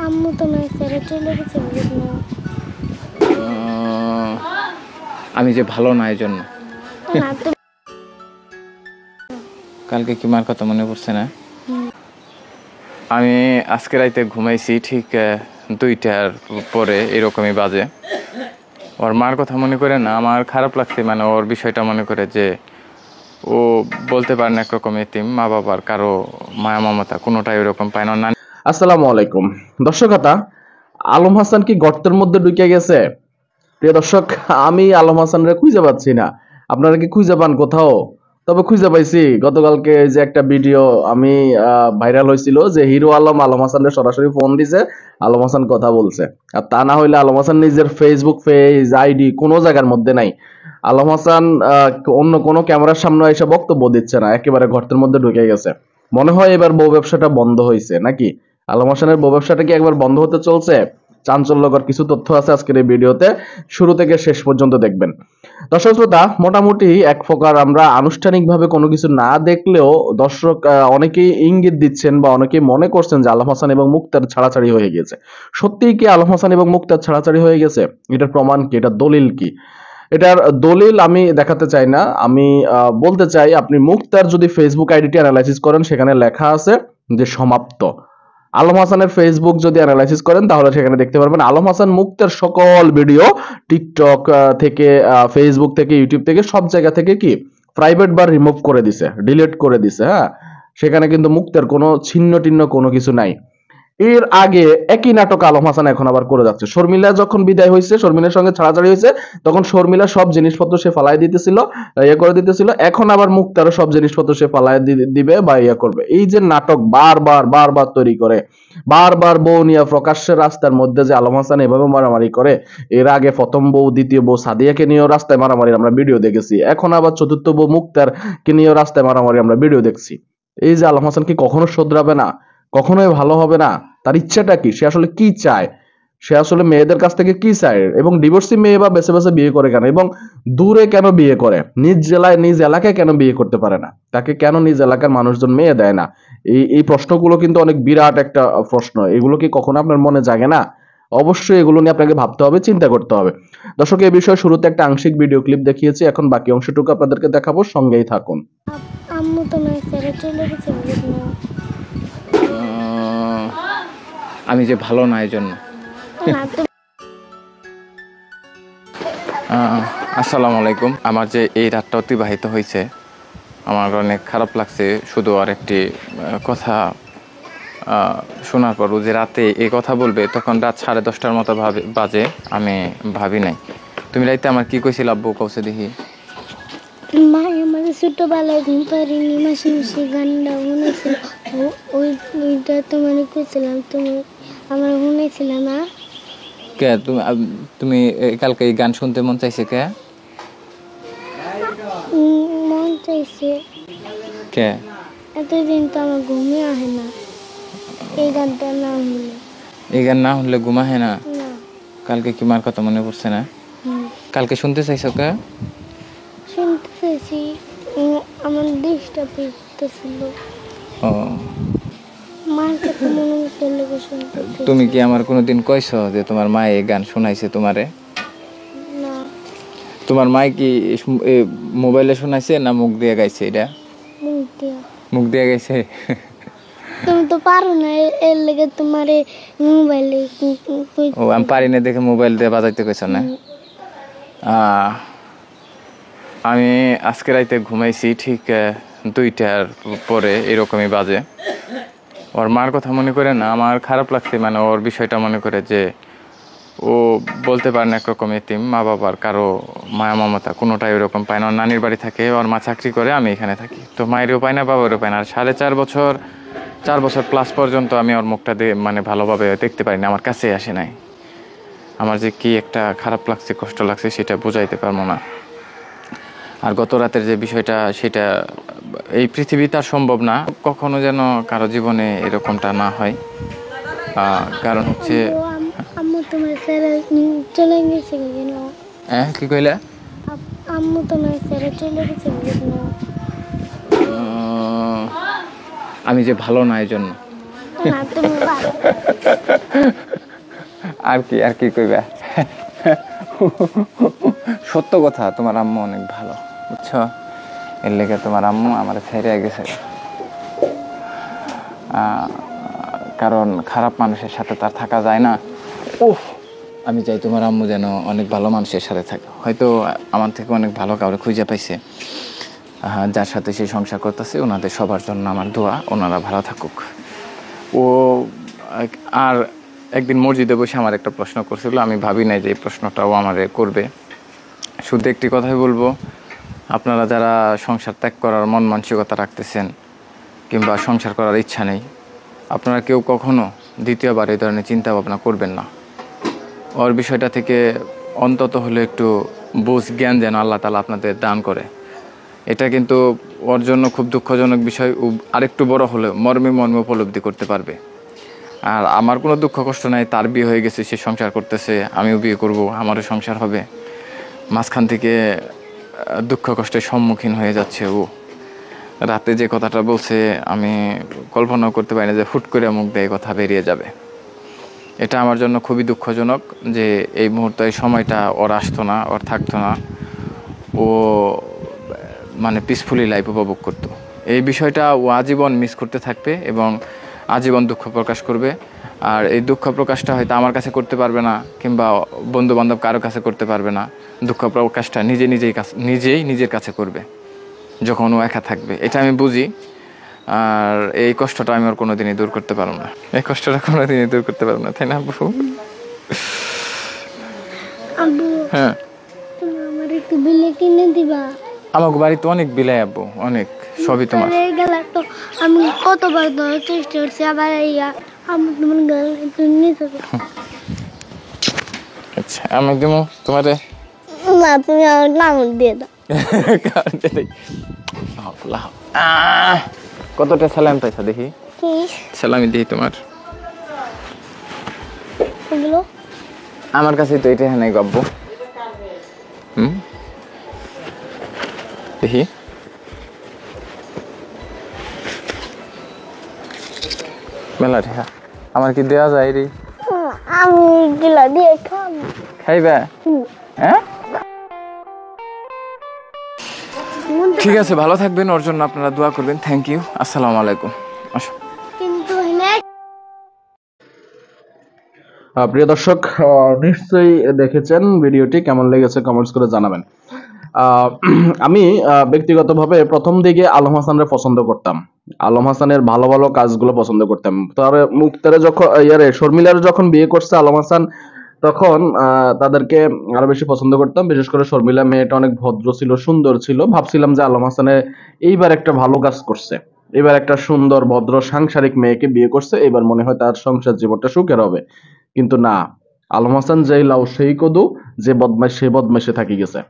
আম্মু তো নাই ছেড়ে চলে গেছে বুঝলো। আমি যে ভালো না এই জন্য। না তো কালকে কি মার কথা মনে পড়ছে না? আমি আজকে রাইতে ঘুমাইছি ঠিক 2টার পরে এরকমই বাজে। ওর মার কথা মনে করে না আমার খারাপ লাগছে, মানে ওর বিষয়টা মনে করে যে ও বলতে পারে না একরকম এতিম, মা বাবার কারো মায়া মমতা কোনোটাই ওরকম পায় না। আসসালামু আলাইকুম দর্শকতা, আলম হাসান কি গর্তের মধ্যে ঢুকে গেছে? প্রিয় দর্শক, আমি আলম হাসানরে খুঁজে পাচ্ছি না। আপনারা কি খুঁজে পান কোথাও? তবে খুঁজে পাইছি গতকালকে যে একটা ভিডিও আমি ভাইরাল হয়েছিল যে হিরো আলম আলম হাসানরে সরাসরি ফোন দিছে, আলম হাসান কথা বলছে। আর তা না হইলে আলম হাসান নিজের ফেসবুক পেজ আইডি কোনো জায়গার মধ্যে নাই। আলম হাসান অন্য কোনো ক্যামেরার সামনে এসে বক্তব্য দিচ্ছে না, একেবারে গর্তের মধ্যে ঢুকে গেছে। মনে হয় এবার বউ ব্যবসাটা বন্ধ হয়েছে নাকি? আলম হাসানের বউ ব্যবসাটা কি একবার বন্ধ হতে চলছে? চাঞ্চল্যকর কিছু তথ্য আছে আজকের এই ভিডিওতে, শুরু থেকে শেষ পর্যন্ত দেখবেন। দর্শক শ্রোতা, মোটামুটি এক প্রকার আমরা আনুষ্ঠানিকভাবে কোনো কিছু না দেখলেও দর্শক অনেকেই ইঙ্গিত দিচ্ছেন বা অনেকেই মনে করছেন যে আলম হাসান এবং মুক্তার ছাড়াছাড়ি হয়ে গেছে। সত্যিই কি আলম হাসান এবং মুক্তার ছাড়াছাড়ি হয়ে গেছে? এটার প্রমাণ কি? এটার দলিল কি? এটার দলিল আমি দেখাতে চাই না, আমি বলতে চাই আপনি মুক্তার যদি ফেসবুক আইডিটি অ্যানালাইসিস করেন সেখানে লেখা আছে যে সমাপ্ত। আলম হাসানের ফেসবুক যদি অ্যানালাইসিস করেন তাহলে সেখানে দেখতে পারবেন আলম হাসান মুক্তার সকল ভিডিও টিকটক থেকে ফেসবুক থেকে ইউটিউব থেকে সব জায়গা থেকে কি প্রাইভেট বা রিমুভ করে দিছে, ডিলিট করে দিছে। হ্যাঁ, সেখানে কিন্তু মুক্তার কোনো ছিন্ন টিন্ন কোনো কিছু নাই। এর আগে একই নাটক আলম হাসান এখন আবার করে যাচ্ছে। শর্মিলা যখন বিদায় হয়েছে, শর্মিলার সঙ্গে ছাড়াছাড়ি হয়েছে, তখন শর্মিলা সব জিনিসপত্র সে ফালাই দিতেছিল, ইয়ে করে দিতেছিল। এখন আবার মুক্তারও সব জিনিসপত্র সে ফালাই দিবে বা ইয়ে করবে। এই যে নাটক বারবার বারবার তৈরি করে, বারবার বউ নিয়ে প্রকাশ্যে রাস্তার মধ্যে যে আলম হাসান এভাবে মারামারি করে, এর আগে প্রথম বউ দ্বিতীয় বউ সাদিয়াকে নিয়েও রাস্তায় মারামারি আমরা ভিডিও দেখেছি, এখন আবার চতুর্থ বউ মুক্তারকে নিয়েও রাস্তায় মারামারি আমরা ভিডিও দেখছি। এই যে আলম হাসান কি কখনো শোধরাবে না? কখনোই ভালো হবে না? তার ইচ্ছাটা কি? সে আসলে কি চায়? সে আসলে মেয়েদের কাছ থেকে কি চায়? এবং ডিভোর্সি মেয়ে বা বেছে বেছে বিয়ে করে কেন? এবং দূরে কেন বিয়ে করে? নিজ জেলায় নিজ এলাকায় কেন বিয়ে করতে পারে না? তাকে কেন নিজ এলাকার মানুষজন মেয়ে দেয় না? এই প্রশ্নগুলো কিন্তু অনেক বিরাট একটা প্রশ্ন। এগুলো কি কখনো আপনার মনে জাগে না? অবশ্যই এগুলো নিয়ে আপনাকে ভাবতে হবে, চিন্তা করতে হবে। দর্শক, এই বিষয়ে শুরুতে একটা আংশিক ভিডিও ক্লিপ দেখিয়েছি, এখন বাকি অংশটুকু আপনাদেরকে দেখাবো, সঙ্গেই থাকুন। আম্মু তো নাই ছেড়ে চলে গেছে বুঝলো। আমি যে ভালো না এই জন্য। না তো আসসালামু আলাইকুম। আমার যে এই রাতটা অতিবাহিত হয়েছে আমার অনেক খারাপ লাগছে। শুধু আর একটি কথা শোনার পর যে রাতে এই কথা বলবে তখন রাত 10:30টার মতো বাজে, আমি ভাবি নাই। তুমি রাইতে আমার কি কইছিল আব্বু কৌছে দেখি? মা আমার ছোটবেলায় ঘুম পারিনি, মাসে মাসে গানটা শুনেছিল, ওইটা তোমার কইছিলাম, তুমি আমার শুনেছিল না? কে তুমি কালকে এই গান শুনতে মন চাইছে? কে মন চাইছে। কে এতদিন তো আমার ঘুমে আসে না এই গানটা না শুনলে। এই গান না শুনলে ঘুম আহে না? না। কালকে কি মার কথা মনে পড়ছে না? কালকে শুনতে চাইছো? কে শুনতে চাইছি, আমার ডিস্টার্ব করতেছিল। ও, মার কথা মনে পড়লে শুনতে। তুমি কি আমার কোনোদিন কইছো যে তোমার মা এই গান শোনাইছে তোমারে? না। তোমার মা কি মোবাইলে শোনাইছে না মুখ দিয়ে গাইছে? এটা মুখ দিয়ে গাইছে। তুমি তো পারো না, এর লেগে তোমার মোবাইলে। ও, আমি পারি না দেখে মোবাইল দিয়ে বাজাইতে কইছো না? আমি আজকে রাইতে ঘুমাইছি ঠিক 2টার পরে এরকমই বাজে। ওর মার কথা মনে করে না আমার খারাপ লাগছে, মানে ওর বিষয়টা মনে করে যে ও বলতে পারে না একরকম এতিম, মা বাবার কারো মায়া মমতা কোনোটাই ওরকম পায় না। ওর নানির বাড়ি থাকে, ওর মা চাকরি করে, আমি এখানে থাকি, তো মায়েরও পায় না বাবারও পায় না। আর 4.5 বছর প্লাস পর্যন্ত আমি ওর মুখটা মানে ভালোভাবে দেখতে পারি না, আমার কাছে আসে নাই। আমার যে কি একটা খারাপ লাগছে, কষ্ট লাগছে, সেটা বোঝাইতে পারবো না। আর গত রাতের যে বিষয়টা, সেটা এই পৃথিবীতে আর সম্ভব না কখনো যেন কারো জীবনে এরকমটা না হয়। কারণ হচ্ছে আম্মু তোমার ছেড়ে চলে গেছে কেন? কি কইলা? আম্মু তোমার ছেড়ে চলে গেছে কেন? আমি যে ভালো না এই জন্য। না তুমি ভালো। আর কি কইবা। সত্য কথা, তোমার আম্মু অনেক ভালো, বুঝছো? এর লেগে তোমার আম্মু আমার ছেড়ে গেছে। কারণ খারাপ মানুষের সাথে তার থাকা যায় না। আমি চাই তোমার আম্মু যেন অনেক ভালো মানুষের সাথে থাকে। হয়তো আমার থেকে অনেক ভালো কাউরে খুঁজে পাইছে, যার সাথে সে সংসার করতেছে। ওনাদের সবার জন্য আমার দোয়া, ওনারা ভালো থাকুক। ও আর একদিন মসজিদে বসে আমার একটা প্রশ্ন করছিল, আমি ভাবি নাই যে এই প্রশ্নটাও আমারে করবে। শুধু একটি কথাই বলবো, আপনারা যারা সংসার ত্যাগ করার মন মানসিকতা রাখতেছেন কিংবা সংসার করার ইচ্ছা নেই, আপনারা কেউ কখনো দ্বিতীয়বার এই ধরনের চিন্তা ভাবনা করবেন না। ওর বিষয়টা থেকে অন্তত হলে একটু বুঝ জ্ঞান যেন আল্লাহ তাআলা আপনাদের দান করে। এটা কিন্তু ওর জন্য খুব দুঃখজনক বিষয়। আরেকটু বড় হলে মর্মে উপলব্ধি করতে পারবে। আর আমার কোনো দুঃখ কষ্ট নাই, তার বিয়ে হয়ে গেছে, সে সংসার করতেছে, আমিও বিয়ে করব, আমারও সংসার হবে। মাঝখান থেকে দুঃখ কষ্টের সম্মুখীন হয়ে যাচ্ছে ও। রাতে যে কথাটা বলছে আমি কল্পনাও করতে পারি না যে হুট করে মুখ দিয়ে কথা বেরিয়ে যাবে। এটা আমার জন্য খুবই দুঃখজনক যে এই মুহূর্তে এই সময়টা ওর আসতো না, ওর থাকতো না। ও মানে পিসফুলি লাইফ উপভোগ করতো। এই বিষয়টা ও আজীবন মিস করতে থাকবে এবং আজীবন দুঃখ প্রকাশ করবে। আর এই দুঃখ প্রকাশটা হয়তো আমার কাছে করতে পারবে না কিংবা বন্ধু বান্ধব কারো কাছে করতে পারবে না। দুঃখ প্রকাশটা নিজেই নিজের কাছে করবে যখন ও একা থাকবে। এটা আমি বুঝি। আর এই কষ্টটা আমি আর কোনোদিনই দূর করতে পারবো না, এই কষ্টটা কোনোদিনই দূর করতে পারবো না, তাই না আব্বু? আব্বু, হ্যাঁ, তুমি আমার একটু বিলে কিনে দিবা? আমাকে বাড়িতে অনেক বিলাই আব্বু, অনেক, সবই তোমার। গেলে তো আমি কতবার ধরার চেষ্টা করছি, আবার আমার তোমার গেল একটু নিতে হবে। আচ্ছা, আমি দেবো তোমারে। না, তুমি আমার নাম দিয়ে দাও। কতটা সালাম পাইছা দেখি, কি সালামি দিই তোমার। এগুলো? আমার কাছে তো এটা নাই গব্ব। দেখি মেলা ঠেকা আমার কি দেওয়া যায় রে? আমি গিলা দিয়ে খাইবা? হ্যাঁ, ঠিক আছে, ভালো থাকবেন, ওর জন্য আপনারা দোয়া করবেন। থ্যাংক ইউ, আসসালামু আলাইকুম। আসো। কিন্তু প্রিয় দর্শক, নিশ্চয়ই দেখেছেন ভিডিওটি, কেমন লেগেছে কমেন্টস করে জানাবেন। আমি ব্যক্তিগতভাবে প্রথম দিকে আলম হাসানরে পছন্দ করতাম। আলম হাসানের ভালো ভালো কাজগুলো পছন্দ করতাম। তার মুক্তারে যখন শর্মিলার যখন বিয়ে করছে আলম হাসান, তখন তাদেরকে আরো বেশি পছন্দ করতাম। বিশেষ করে শর্মিলা মেয়েটা অনেক ভদ্র ছিল, সুন্দর ছিল। ভাবছিলাম যে আলম হাসানের এইবার একটা ভালো কাজ করছে, এবার একটা সুন্দর ভদ্র সাংসারিক মেয়েকে বিয়ে করছে, এবার মনে হয় তার সংসার জীবনটা সুখের হবে। কিন্তু না, আলম হাসান যেই লাউ সেই কদু, যে বদমাইশ সেই বদমাইশে থাকি গেছে।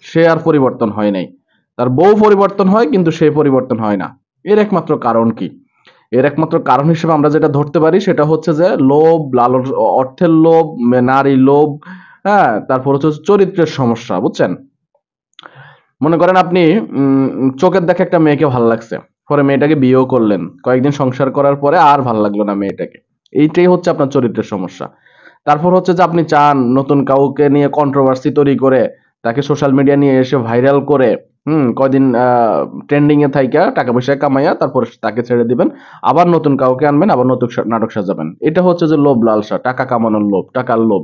সে আর পরিবর্তন হয় নাই। তার বউ পরিবর্তন হয় কিন্তু সে পরিবর্তন হয় না। এর একমাত্র কারণ কি? এর একমাত্র কারণ হিসেবে আমরা যেটা ধরতে পারি সেটা হচ্ছে যে লোভ, লালন, অর্থের লোভ, নারী লোভ, হ্যাঁ, তারপর হচ্ছে চরিত্রের সমস্যা, বুঝছেন? মনে করেন আপনি চোখের দেখে একটা মেয়েকে ভালো লাগছে, পরে মেয়েটাকে বিয়েও করলেন, কয়েকদিন সংসার করার পরে আর ভালো লাগলো না মেয়েটাকে। এইটাই হচ্ছে আপনার চরিত্রের সমস্যা। তারপর হচ্ছে যে আপনি চান নতুন কাউকে নিয়ে কন্ট্রোভার্সি তৈরি করে তাকে সোশ্যাল মিডিয়া নিয়ে এসে ভাইরাল করে কয়দিন ট্রেন্ডিং এ থাইকা টাকা পয়সা কামাইয়া তারপর তাকে ছেড়ে দিবেন, আবার নতুন কাউকে আনবেন, আবার নতুন নাটক সাজাবেন। এটা হচ্ছে যে লোভ লালসা, টাকা কামানোর লোভ, টাকার লোভ।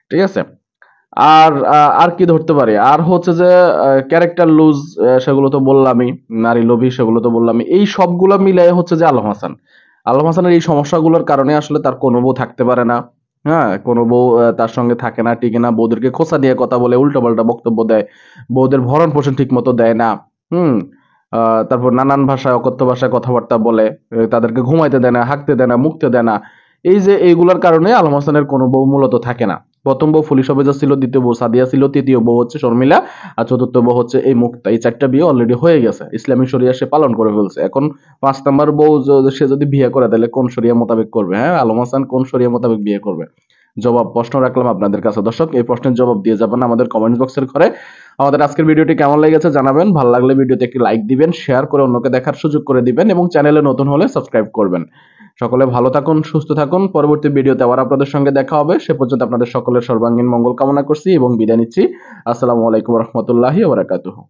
ঠিক আছে? আর আর কি ধরতে পারি? আর হচ্ছে যে ক্যারেক্টার লুজ, সেগুলো তো বললামই। নারী লোভী, সেগুলো তো বললামই। এই সবগুলো মিলাই হচ্ছে যে আলম হাসান। আলম হাসানের এই সমস্যাগুলোর কারণে আসলে তার কোনো বউ থাকতে পারে না। হ্যাঁ, কোনো বউ তার সঙ্গে থাকে না, টিকে না। বউদেরকে খোঁচা দিয়ে কথা বলে, উল্টোপাল্টা বক্তব্য দেয়, বউদের ভরণ পোষণ ঠিক মতো দেয় না। হুম তারপর নানান ভাষায়, অকথ্য ভাষায় কথাবার্তা বলে, তাদেরকে ঘুমাইতে দেয় না, হাঁকতে দেয় না, মুখতে দেয় না। এই যে এইগুলোর কারণে আলম হাসানের কোনো বউ মূলত থাকে না। প্রথম বউ ফুলি সবেজা ছিল, দ্বিতীয় বউ সাদিয়া ছিল, তৃতীয় বউ হচ্ছে শর্মিলা, আর চতুর্থ বউ হচ্ছে এই মুক্তা। এই 4টা বিয়ে অলরেডি হয়ে গেছে, ইসলামী শরিয়া সে পালন করে ফেলছে। এখন 5 নাম্বার বউ সে যদি বিয়ে করে তাহলে কোন শরিয়া মোতাবেক করবে? হ্যাঁ, আলম হাসান কোন শরিয়া মোতাবেক বিয়ে করবে? প্রশ্ন রাখলাম আপনাদের কাছে। দর্শক, এই প্রশ্নের জবাব দিয়ে যাবেন আমাদের কমেন্ট বক্সের ঘরে। আমাদের আজকের ভিডিওটি কেমন লেগেছে জানাবেন। ভালো লাগলে ভিডিওতে একটি লাইক দিবেন, শেয়ার করে অন্যকে দেখার সুযোগ করে দিবেন এবং চ্যানেলে নতুন হলে সাবস্ক্রাইব করবেন। সকলে ভালো থাকুন, সুস্থ থাকুন। পরবর্তী ভিডিওতে আবার আপনাদের সঙ্গে দেখা হবে। সে পর্যন্ত আপনাদের সকলের সর্বাঙ্গীন মঙ্গল কামনা করছি এবং বিদায় নিচ্ছি। আসসালামু আলাইকুম রহমতুল্লাহি ওয়া বারাকাতুহু।